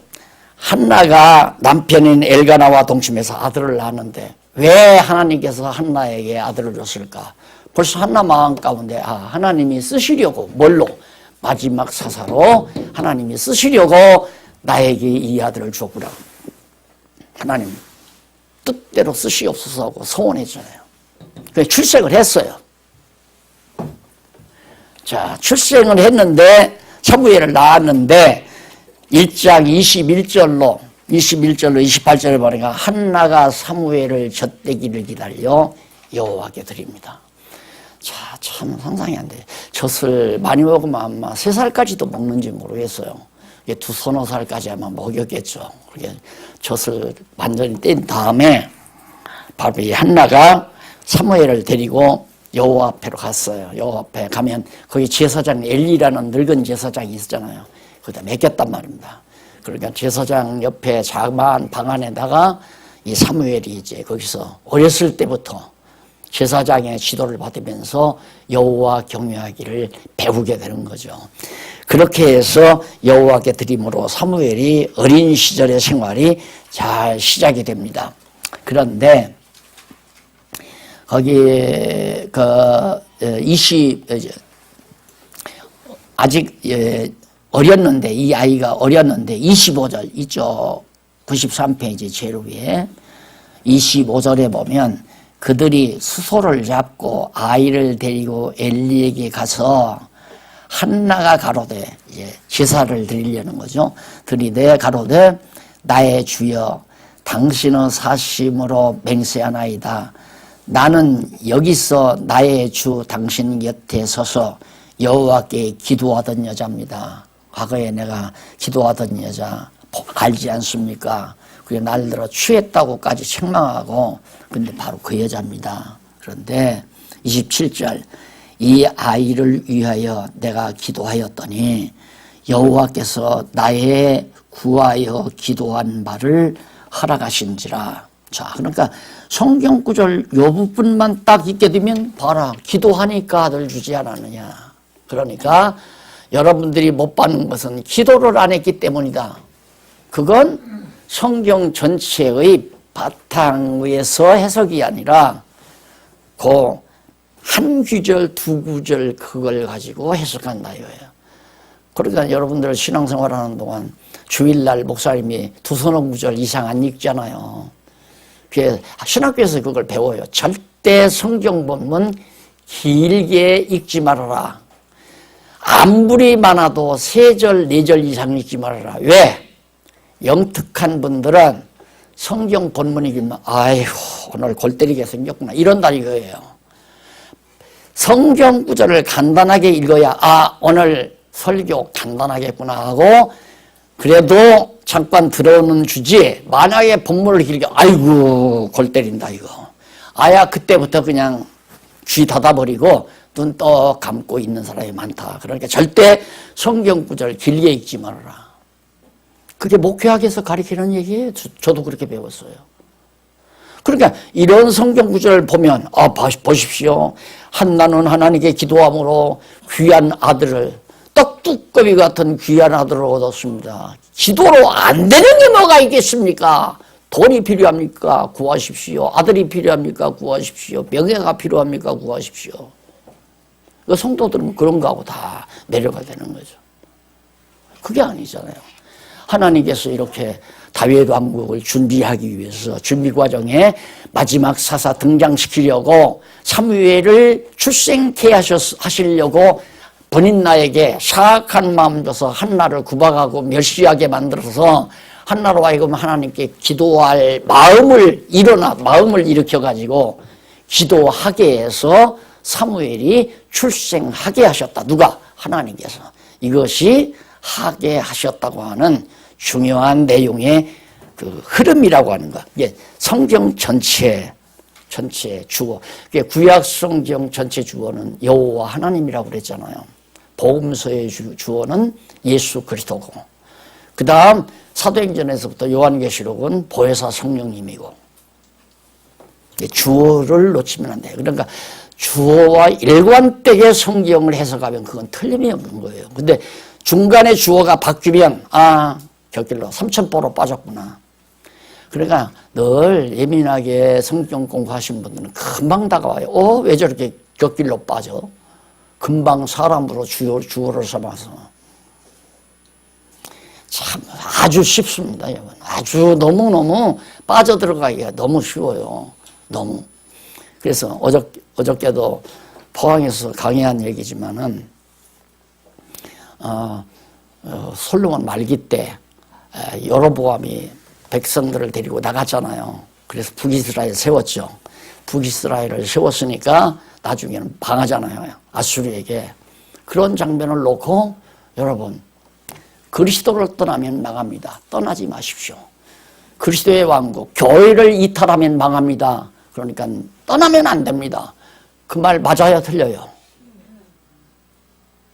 한나가 남편인 엘가나와 동침해서 아들을 낳았는데 왜 하나님께서 한나에게 아들을 줬을까? 벌써 한나 마음 가운데 하나님이 쓰시려고 뭘로? 마지막 사사로 하나님이 쓰시려고 나에게 이 아들을 줬구나. 하나님 뜻대로 쓰시옵소서 하고 소원했잖아요. 그래서 출생을 했어요. 자, 출생을 했는데 사무엘을 낳았는데 1장 21절로 28절을 보니까 한나가 사무엘을 젖대기를 기다려 여호와께 드립니다. 자, 참 상상이 안 돼요. 젖을 많이 먹으면 아마 3살까지도 먹는지 모르겠어요. 서너 살까지 아마 먹였겠죠. 그렇게 젖을 완전히 뗀 다음에 바로 이 한나가 사무엘을 데리고 여호와 앞에로 갔어요. 여호와 앞에 가면 거기 제사장 엘리라는 늙은 제사장이 있었잖아요. 거기다 맡겼단 말입니다. 그러니까 제사장 옆에 자그마한 방 안에다가 이 사무엘이 이제 거기서 어렸을 때부터 제사장의 지도를 받으면서 여호와 경외하기를 배우게 되는 거죠. 그렇게 해서 여호와께 드림으로 사무엘이 어린 시절의 생활이 잘 시작이 됩니다. 그런데 거기 아직 어렸는데 이 아이가 어렸는데 25절 있죠. 93페이지 제일 위에 25절에 보면 그들이 수소를 잡고 아이를 데리고 엘리에게 가서 한나가 가로되 제사를 드리려는 거죠. 드리되 가로되 나의 주여 당신의 사심으로 맹세하나이다. 나는 여기서 나의 주 당신 곁에 서서 여호와께 기도하던 여자입니다. 과거에 내가 기도하던 여자 알지 않습니까? 그게 날들어 취했다고까지 책망하고 근데 바로 그 여자입니다. 그런데 27절 이 아이를 위하여 내가 기도하였더니 여호와께서 나의 구하여 기도한 바를 허락하신지라. 자, 그러니까 성경 구절 요 부분만 딱 읽게 되면 봐라, 기도하니까 아들 주지 않았느냐. 그러니까 여러분들이 못 받는 것은 기도를 안 했기 때문이다. 그건 성경 전체의 바탕에서 해석이 아니라 그 한 구절, 두 구절 그걸 가지고 해석한다 이거예요. 그러니까 여러분들 신앙생활하는 동안 주일날 목사님이 두서너 구절 이상 안 읽잖아요. 신학교에서 그걸 배워요. 절대 성경 본문 길게 읽지 말아라. 아무리 많아도 3절, 4절 이상 읽지 말아라. 왜? 영특한 분들은 성경 본문 읽으면 아이고 오늘 골 때리게 생겼구나 이런다 이거예요. 성경 구절을 간단하게 읽어야 아 오늘 설교 간단하겠구나 하고 그래도 잠깐 들어오는 주지 만약에 본문을 길게 아이고 골 때린다 이거 아야 그때부터 그냥 귀 닫아버리고 눈 떡 감고 있는 사람이 많다. 그러니까 절대 성경 구절 길게 읽지 말아라. 그게 목회학에서 가르치는 얘기예요. 저도 그렇게 배웠어요. 그러니까 이런 성경 구절을 보면 아 보십시오. 한나는 하나님께 기도함으로 귀한 아들을 떡두꺼비 같은 귀한 아들을 얻었습니다. 기도로 안 되는 게 뭐가 있겠습니까? 돈이 필요합니까? 구하십시오. 아들이 필요합니까? 구하십시오. 명예가 필요합니까? 구하십시오. 그 성도들은 그런가 하고 다 매료가 되는 거죠. 그게 아니잖아요. 하나님께서 이렇게 다윗 왕국을 준비하기 위해서 준비 과정에 마지막 사사 등장시키려고 사무엘을 출생케 하시려고 본인나에게 사악한 마음 줘서 한나를 구박하고 멸시하게 만들어서 한나로 하여금 하나님께 기도할 마음을 일으켜가지고 기도하게 해서 사무엘이 출생하게 하셨다. 누가? 하나님께서. 이것이 하게 하셨다고 하는 중요한 내용의 그 흐름이라고 하는 것. 이게 성경 전체 주어. 구약 성경 전체 주어는 여호와 하나님이라고 그랬잖아요. 복음서의 주어는 예수 그리스도고. 그 다음 사도행전에서부터 요한계시록은 보혜사 성령님이고. 주어를 놓치면 안 돼요. 그러니까 주어와 일관되게 성경을 해석하면 그건 틀림이 없는 거예요. 근데 중간에 주어가 바뀌면 곁길로 삼천포로 빠졌구나. 그러니까 늘 예민하게 성경 공부하신 분들은 금방 다가와요. 왜 저렇게 곁길로 빠져? 금방 사람으로 주어를 삼아서. 참 아주 쉽습니다. 여러분. 아주 너무너무 빠져들어가기가 너무 쉬워요. 너무. 그래서 어저께도 포항에서 강의한 얘기지만은 솔로몬 말기 때 여로보암이 백성들을 데리고 나갔잖아요. 그래서 북이스라엘 세웠죠. 북이스라엘을 세웠으니까 나중에는 방하잖아요. 아수르에게. 그런 장면을 놓고 여러분 그리스도를 떠나면 망합니다. 떠나지 마십시오. 그리스도의 왕국, 교회를 이탈하면 망합니다. 그러니까 떠나면 안 됩니다. 그 말 맞아요? 틀려요?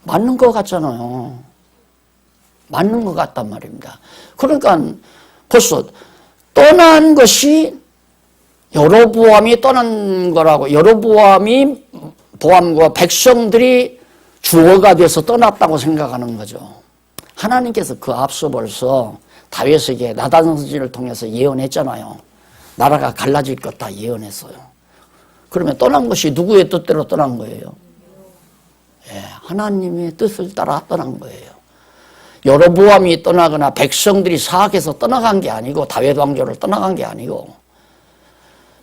맞는 것 같잖아요. 맞는 것 같단 말입니다. 그러니까 벌써 떠난 것이 여로보암이 떠난 거라고 여로보암이 보암과 백성들이 주어가 돼서 떠났다고 생각하는 거죠. 하나님께서 그 앞서 벌써 다윗에게 나단 선지를 통해서 예언했잖아요. 나라가 갈라질 것 다 예언했어요. 그러면 떠난 것이 누구의 뜻대로 떠난 거예요? 하나님의 뜻을 따라 떠난 거예요. 여로보암이 떠나거나 백성들이 사악해서 떠나간 게 아니고 다윗 왕조를 떠나간 게 아니고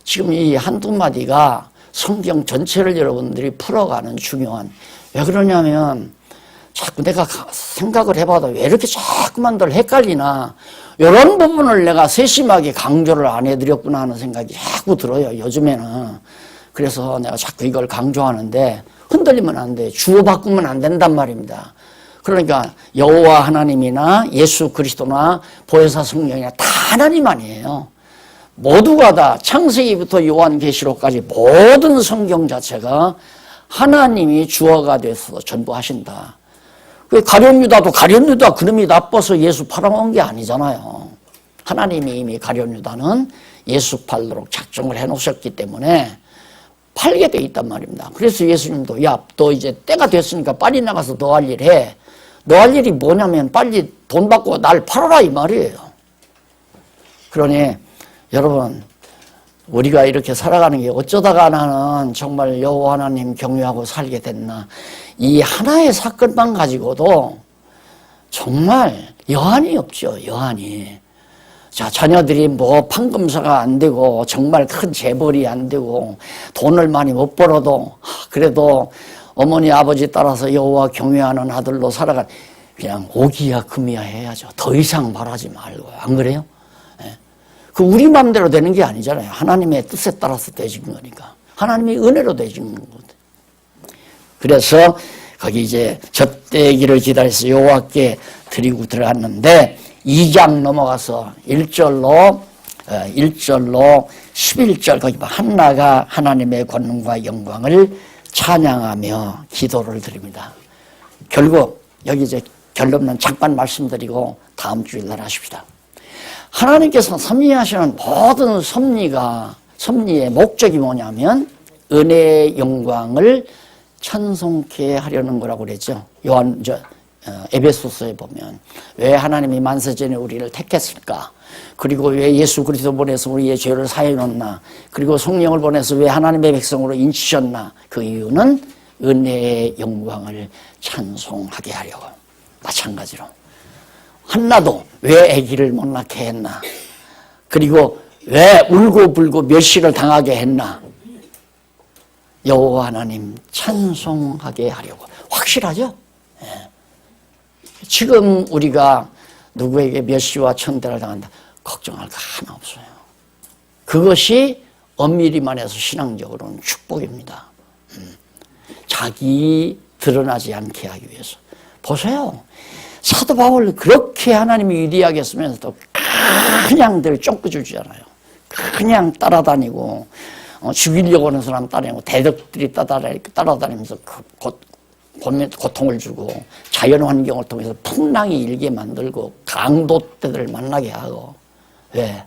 지금 이 한두 마디가 성경 전체를 여러분들이 풀어가는 중요한 왜 그러냐면 자꾸 내가 생각을 해봐도 왜 이렇게 자꾸만들 헷갈리나 이런 부분을 내가 세심하게 강조를 안 해드렸구나 하는 생각이 자꾸 들어요. 요즘에는. 그래서 내가 자꾸 이걸 강조하는데 흔들리면 안 돼. 주어 바꾸면 안 된단 말입니다. 그러니까 여호와 하나님이나 예수 그리스도나 보혜사 성령이나 다 하나님 아니에요. 모두가 다 창세기부터 요한계시록까지 모든 성경 자체가 하나님이 주어가 돼서 전부 하신다. 가룟유다도 그놈이 나빠서 예수 팔아먹은 게 아니잖아요. 하나님이 이미 가룟 유다는 예수 팔도록 작정을 해놓으셨기 때문에 팔게 돼 있단 말입니다. 그래서 예수님도 야, 너 이제 때가 됐으니까 빨리 나가서 너 할 일 해. 너 할 일이 뭐냐면 빨리 돈 받고 날 팔아라 이 말이에요. 그러니 여러분 우리가 이렇게 살아가는 게 어쩌다가 나는 정말 여호와 하나님 경외하고 살게 됐나. 이 하나의 사건만 가지고도 정말 여한이 없죠. 여한이. 자, 자녀들이 뭐 판검사가 안 되고 정말 큰 재벌이 안 되고 돈을 많이 못 벌어도 그래도 어머니 아버지 따라서 여호와 경외하는 아들로 살아가. 그냥 오기야 금이야 해야죠. 더 이상 바라지 말고. 안 그래요? 예. 그 우리 마음대로 되는 게 아니잖아요. 하나님의 뜻에 따라서 되진 거니까. 하나님의 은혜로 되진 거거든요. 그래서 거기 이제 젖대기를 기다려서 여호와께 드리고 들어갔는데 2장 넘어가서 1절로 11절 거기 한나가 하나님의 권능과 영광을 찬양하며 기도를 드립니다. 결국 여기 이제 결론은 잠깐 말씀드리고 다음 주일날 하십시다. 하나님께서 섭리하시는 모든 섭리의 목적이 뭐냐면 은혜의 영광을 찬송케 하려는 거라고 그랬죠. 에베소서에 보면 왜 하나님이 만세전에 우리를 택했을까? 그리고 왜 예수 그리스도 보내서 우리의 죄를 사해 놓나? 그리고 성령을 보내서 왜 하나님의 백성으로 인치셨나? 그 이유는 은혜의 영광을 찬송하게 하려고. 마찬가지로 한나도 왜 아기를 못 낳게 했나? 그리고 왜 울고 불고 멸시를 당하게 했나? 여호와 하나님 찬송하게 하려고. 확실하죠? 예. 지금 우리가 누구에게 멸시와 천대를 당한다 걱정할 거 하나 없어요. 그것이 엄밀히만 해서 신앙적으로는 축복입니다. 자기 드러나지 않게 하기 위해서. 보세요. 사도 바울 그렇게 하나님이 위대하게 쓰면서도 그냥 늘 쫑긋주잖아요. 그냥 따라다니고 죽이려고 하는 사람 따라다니고 대적들이 따라다니면서 고통을 주고 자연환경을 통해서 풍랑이 일게 만들고 강도떼들을 만나게 하고. 왜?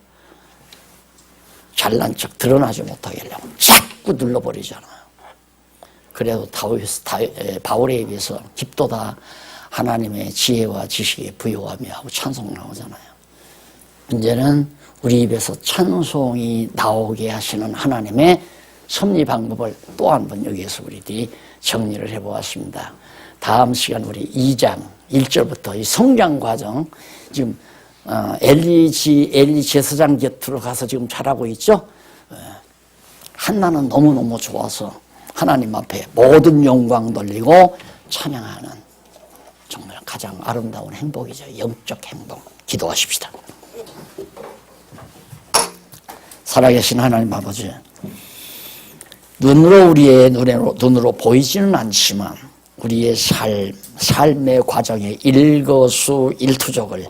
잘난 척 드러나지 못하게 하려고 자꾸 눌러버리잖아요. 그래도 바울에 비해서 깊도다 하나님의 지혜와 지식에 부요하며 하고 찬송 나오잖아요. 문제는 우리 입에서 찬송이 나오게 하시는 하나님의 섭리 방법을 또 한 번 여기에서 우리들이 정리를 해보았습니다. 다음 시간 우리 2장 1절부터 이 성장 과정, 지금 엘리 제사장 곁으로 가서 지금 잘하고 있죠. 한나는 너무너무 좋아서 하나님 앞에 모든 영광 돌리고 찬양하는 정말 가장 아름다운 행복이죠. 영적 행복. 기도하십시다. 살아계신 하나님 아버지, 우리의 눈으로 보이지는 않지만 우리의 삶의 과정의 일거수일투족을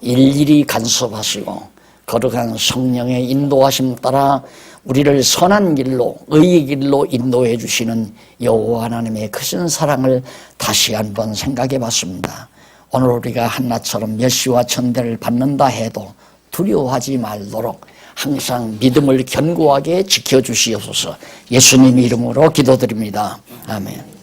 일일이 간섭하시고 거룩한 성령의 인도하심 따라 우리를 선한 길로 의의 길로 인도해 주시는 여호와 하나님의 크신 사랑을 다시 한번 생각해 봤습니다. 오늘 우리가 한나처럼 멸시와 천대를 받는다 해도 두려워하지 말도록 항상 믿음을 견고하게 지켜주시옵소서. 예수님 이름으로 기도드립니다. 아멘.